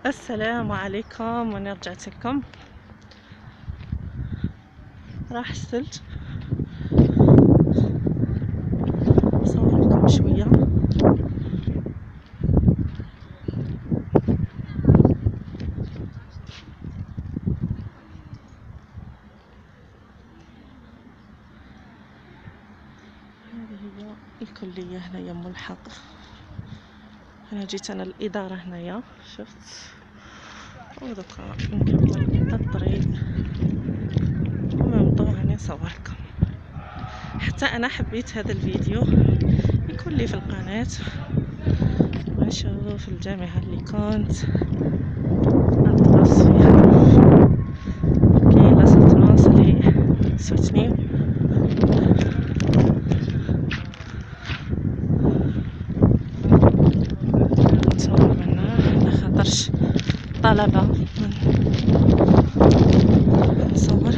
السلام عليكم، وانا رجعت لكم. راح الثلج نصور لكم شويه. هذه هي الكليه هنايا ملحق. انا جيت انا الاداره هنايا، شفت، ودوكا نكمل الطريق ومن طبعا نصوركم. حتى انا حبيت هذا الفيديو يكون لي في القناه، ونشوف الجامعه اللي كنت ندرس فيها. كاين لاصق ناس اللي سوتني. نصور منها لخاطرش طلبة نصور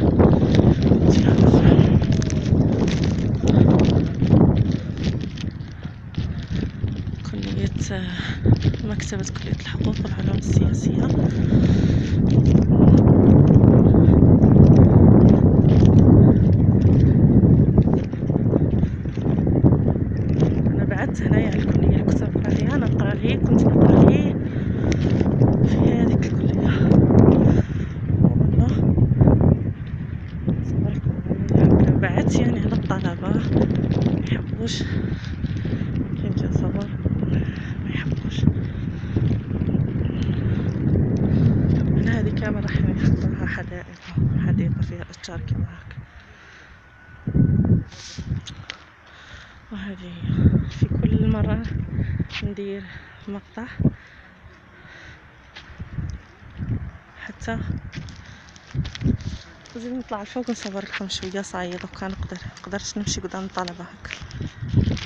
كلية مكتبة كلية الحقوق والعلوم السياسية. أنا بعدت هنايا على الكلية اللي كنت نقرا ليها. أنا كنت نقرا ليه في هذيك الكلية. والله صوركم بعدت يعني على الطلبة ميحبوش كي نجي نصور، ميحبوش. أنا هذه كاميرا راح نحطها حديقة فيها أشجار كيما هاك. وهذه في كل مرة ندير مقطع حتى نزيد نطلع الفوق ونصور لكم شوية. صايي دوكا قدرت نمشي قدام الطلبة هاك.